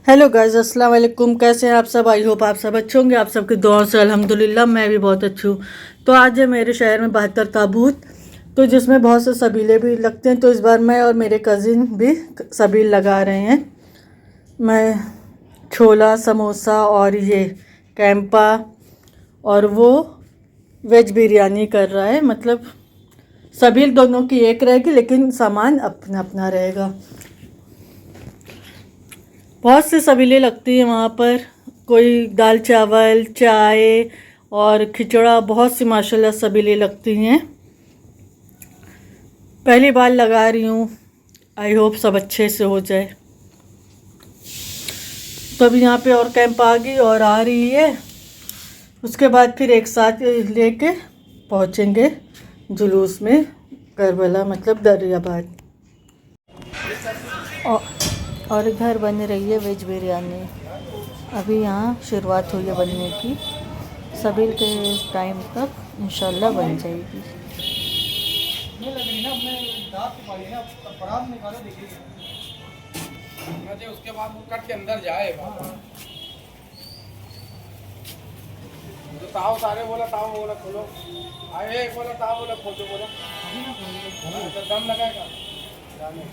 Hello guys, अस्सलाम वालेकुम। कैसे हैं आप सब? आई होप आप सब अच्छे होंगे। आप सबकी दुआओं से अल्हम्दुलिल्लाह मैं भी बहुत अच्छी हूँ। तो आज है मेरे शहर में 72 ताबूत, तो जिसमें बहुत से सबीले भी लगते हैं। तो इस बार मैं और मेरे कज़िन भी सबील लगा रहे हैं। मैं छोला समोसा और ये कैंपा और वो वेज बिरयानी कर रहा है। मतलब सबील दोनों की एक रहेगी लेकिन सामान अपना अपना रहेगा। बहुत से सबीले लगती हैं वहाँ पर। कोई दाल चावल, चाय और खिचड़ा, बहुत सी माशाल्लाह सबीले लगती हैं। पहली बार लगा रही हूँ, आई होप सब अच्छे से हो जाए। तो अभी यहाँ पे और कैंप आ गई और आ रही है। उसके बाद फिर एक साथ लेके पहुँचेंगे जुलूस में करबला, मतलब दरियाबाद। और इधर बन रही है वेज बिरयानी। अभी यहाँ शुरुआत हुई है बनने की। सबील के टाइम तक इंशाल्लाह बन जाएगी। उसके बाद वो कट के अंदर जाएगा। तो ताऊ सारे बोला, ताऊ बोला खोलो, आए बोला, ताऊ बोला खोलो, बोला तो दम लगाएगा जाने।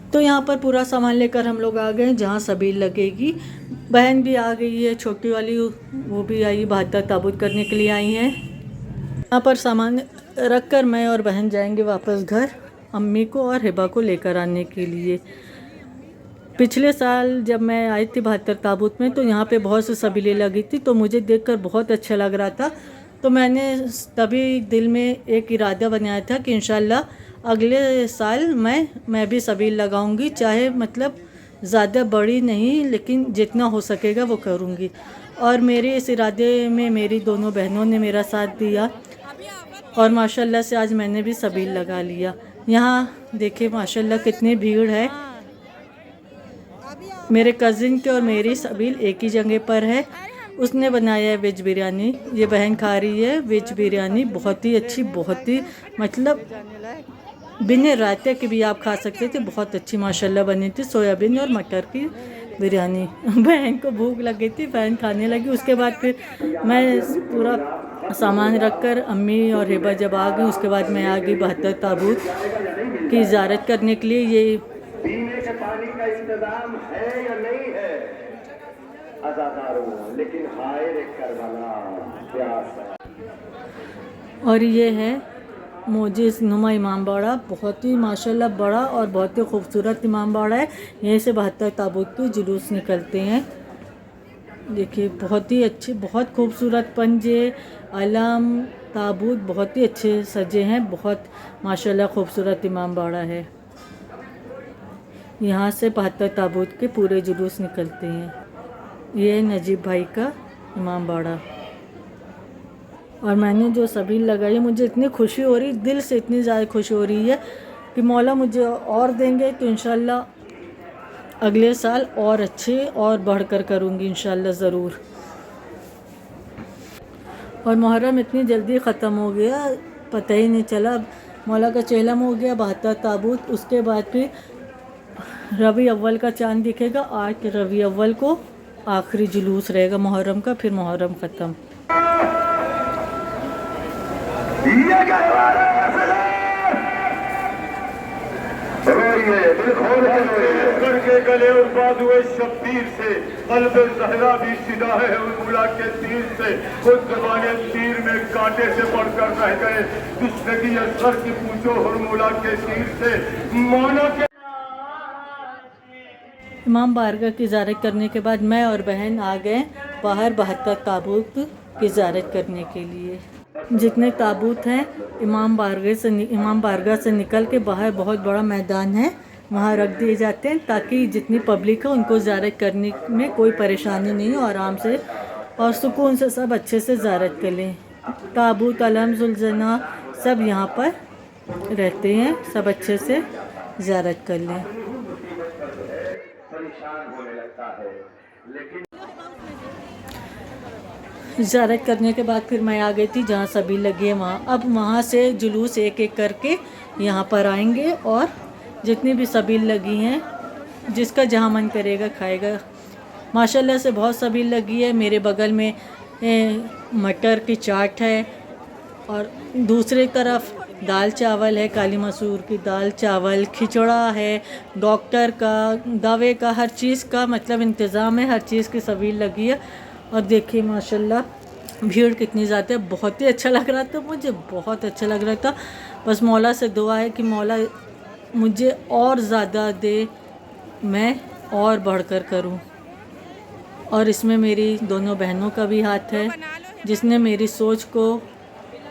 तो यहाँ पर पूरा सामान लेकर हम लोग आ गए जहाँ सबील लगेगी। बहन भी आ गई है, छोटी वाली, वो भी आई, 72 ताबूत करने के लिए आई हैं। यहाँ पर सामान रख कर मैं और बहन जाएंगे वापस घर, अम्मी को और हिबा को लेकर आने के लिए। पिछले साल जब मैं आई थी 72 ताबूत में, तो यहाँ पे बहुत सी सबीलें लगी थी, तो मुझे देखकर बहुत अच्छा लग रहा था। तो मैंने तभी दिल में एक इरादा बनाया था कि इंशाल्लाह अगले साल मैं भी सबील लगाऊंगी, चाहे मतलब ज़्यादा बड़ी नहीं, लेकिन जितना हो सकेगा वो करूँगी। और मेरे इस इरादे में मेरी दोनों बहनों ने मेरा साथ दिया और माशाल्लाह से आज मैंने भी सबील लगा लिया। यहाँ देखिए माशाल्लाह कितनी भीड़ है। मेरे कज़िन के और मेरी सबील एक ही जगह पर है। उसने बनाया है वेज बिरयानी, ये बहन खा रही है वेज बिरयानी। बहुत ही अच्छी, बहुत ही मतलब बिना रायते की भी आप खा सकते थे। बहुत अच्छी माशाल्लाह बनी थी, सोयाबीन और मटर की बिरयानी। बहन को भूख लगी थी, बहन खाने लगी। उसके बाद फिर मैं पूरा सामान रख कर अम्मी और हिबा जब आ गई, उसके बाद मैं आ गई 72 ताबूत की ज़ियारत करने के लिए। ये पीने के पानी का इंतजाम है या नहीं है अज़ादारों, लेकिन हाय रे करबला प्यास है। और ये है मोजिज़ नुमा इमाम बाड़ा, बहुत ही माशाल्लाह बड़ा और बहुत ही खूबसूरत इमाम बाड़ा है। यहीं से 72 ताबूत के जुलूस निकलते हैं। देखिए बहुत ही अच्छे, बहुत खूबसूरत पंजे, अलम, ताबूत बहुत ही अच्छे सजे हैं। बहुत माशाल्लाह खूबसूरत इमाम बाड़ा है। यहाँ से 72 ताबूत के पूरे जुलूस निकलते हैं। ये है नजीब भाई का इमाम बाड़ा। और मैंने जो सबील लगाई, मुझे इतनी खुशी हो रही, दिल से इतनी ज़्यादा खुशी हो रही है कि मौला मुझे और देंगे तो इंशाल्लाह अगले साल और अच्छे और बढ़कर करूँगी इंशाल्लाह ज़रूर। और मुहर्रम इतनी जल्दी ख़त्म हो गया, पता ही नहीं चला। मौला का चेलम हो गया 72 ताबूत, उसके बाद फिर रबी अव्वल का चांद दिखेगा। 8 रबी अव्वल को आखिरी जुलूस रहेगा मुहर्रम का, फिर मुहर्रम ख़त्म। के गले और बाजुए शब्बीर से कल्ब ज़हरा भी सिदा है उर्मिला के तीर से। खुद ज़बाने तीर में कांटे से पड़कर रह गए, दुश्मनी असर की पूछो उर्मिला के तीर से। मौना के इमाम बारगाह की ज़ियारत करने के बाद मैं और बहन आ गए बाहर 72 ताबूत की ज़ियारत करने के लिए। जितने ताबूत हैं इमाम बारगाह से निकल के बाहर बहुत बड़ा मैदान है, वहाँ रख दिए जाते हैं ताकि जितनी पब्लिक है उनको ज़ियारत करने में कोई परेशानी नहीं हो, आराम से और सुकून से सब अच्छे से ज़ियारत कर लें। ताबूत, अलम, जुलजना सब यहाँ पर रहते हैं, सब अच्छे से ज़ियारत कर लें। ज़ियारत करने के बाद फिर मैं आ गई थी जहाँ सभी लगी है वहाँ। अब वहाँ से जुलूस एक एक करके यहाँ पर आएंगे और जितनी भी सबील लगी हैं जिसका जहाँ मन करेगा खाएगा। माशाल्लाह से बहुत सबील लगी है। मेरे बगल में मटर की चाट है और दूसरी तरफ दाल चावल है, काली मसूर की दाल चावल, खिचड़ा है, डॉक्टर का दवे का हर चीज़ का मतलब इंतज़ाम है, हर चीज़ की सबील लगी है। और देखिए माशाल्लाह भीड़ कितनी ज़्यादा है। बहुत ही अच्छा लग रहा था, मुझे बहुत अच्छा लग रहा था। बस मौला से दुआ है कि मौला मुझे और ज़्यादा दे, मैं और बढ़कर करूं। और इसमें मेरी दोनों बहनों का भी हाथ है जिसने मेरी सोच को,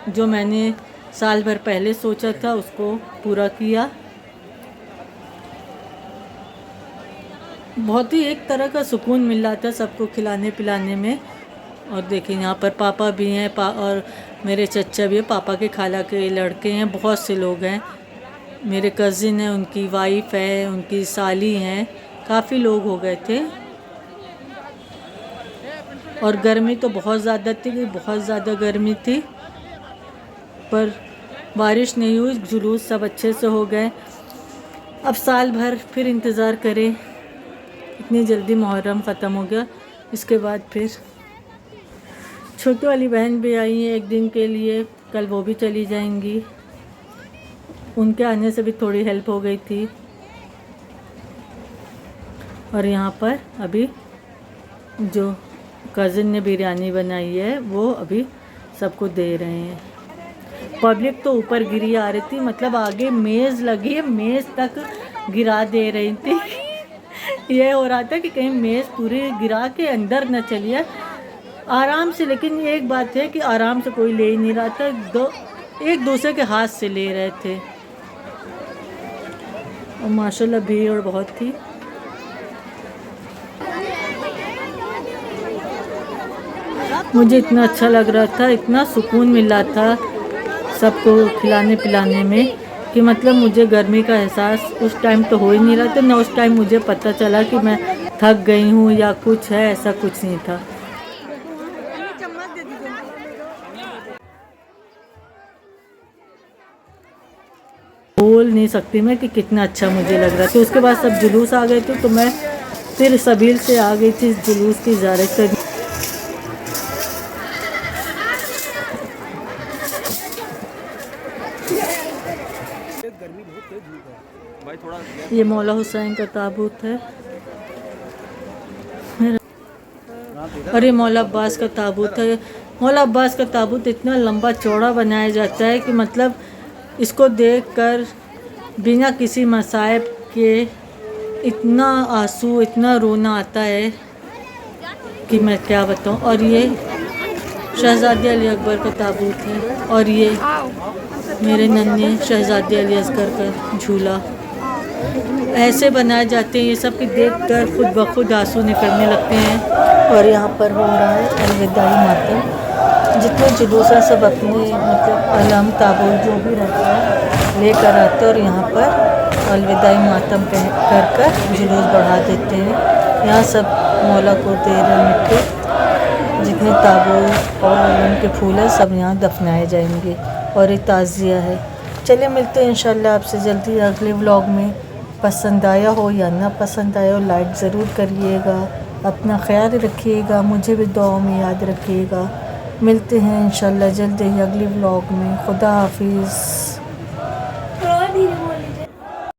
जो मैंने साल भर पहले सोचा था, उसको पूरा किया। बहुत ही एक तरह का सुकून मिल रहा था सबको खिलाने पिलाने में। और देखिए यहाँ पर पापा भी हैं और मेरे चचा भी है, पापा के खाला के लड़के हैं, बहुत से लोग हैं। मेरे कज़िन है, उनकी वाइफ है, उनकी साली हैं, काफ़ी लोग हो गए थे। और गर्मी तो बहुत ज़्यादा थी, बहुत ज़्यादा गर्मी थी, पर बारिश नहीं हुई, जुलूस सब अच्छे से हो गए। अब साल भर फिर इंतज़ार करें, इतनी जल्दी मुहर्रम ख़त्म हो गया। इसके बाद फिर छोटी वाली बहन भी आई है एक दिन के लिए, कल वो भी चली जाएंगी। उनके आने से भी थोड़ी हेल्प हो गई थी। और यहाँ पर अभी जो कज़िन ने बिरयानी बनाई है वो अभी सबको दे रहे हैं। पब्लिक तो ऊपर गिरी आ रही थी, मतलब आगे मेज़ लगी है, मेज़ तक गिरा दे रही थी। ये हो रहा था कि कहीं मेज़ पूरी गिरा के अंदर न चली जाए आराम से। लेकिन ये एक बात है कि आराम से कोई ले ही नहीं रहा था, एक दूसरे के हाथ से ले रहे थे। और माशाल्लाह भीड़ बहुत थी। मुझे इतना अच्छा लग रहा था, इतना सुकून मिल रहा था सबको खिलाने पिलाने में कि मतलब मुझे गर्मी का एहसास उस टाइम तो हो ही नहीं रहा था। ना उस टाइम मुझे पता चला कि मैं थक गई हूँ या कुछ है, ऐसा कुछ नहीं था। बोल नहीं सकती मैं कि कितना अच्छा मुझे लग रहा था। उसके बाद सब जुलूस आ गए थे तो मैं फिर सबील से आ गई थी जुलूस की ज़ियारत करने। ये मौला हुसैन का ताबूत है और ये मौला अब्बास का ताबूत है। मौला अब्बास का ताबूत इतना लंबा चौड़ा बनाया जाता है कि मतलब इसको देखकर बिना किसी मसाइब के इतना आंसू, इतना रोना आता है कि मैं क्या बताऊं। और ये शहज़ादी अली अकबर का ताबूत है और ये मेरे नन्हे शहज़ादी अली असगर का झूला। ऐसे बनाए जाते हैं ये सब कि देखकर खुद ब खुद आंसू निकलने लगते हैं। और यहाँ पर हो रहा है अलविदाई मातम। जितने जुलूस हैं सब अपने मतलब अलम ताबूत जो भी रहता है लेकर आते हैं और यहाँ पर अलविदाई मातम कर कर जुलूस बढ़ा देते हैं। यहाँ सब मौला को दे रहे मिट्टी, जितने ताबूत और अलम के फूल हैं सब यहाँ दफनाए जाएंगे और ये ताज़िया है। चलिए मिलते हैं इंशाल्लाह आपसे जल्दी अगले व्लॉग में। पसंद आया हो या ना पसंद आया हो लाइक ज़रूर करिएगा, अपना ख्याल रखिएगा, मुझे भी दुआ में याद रखिएगा। मिलते हैं इंशाल्लाह जल्दी ही अगले व्लॉग में। खुदा हाफिज़।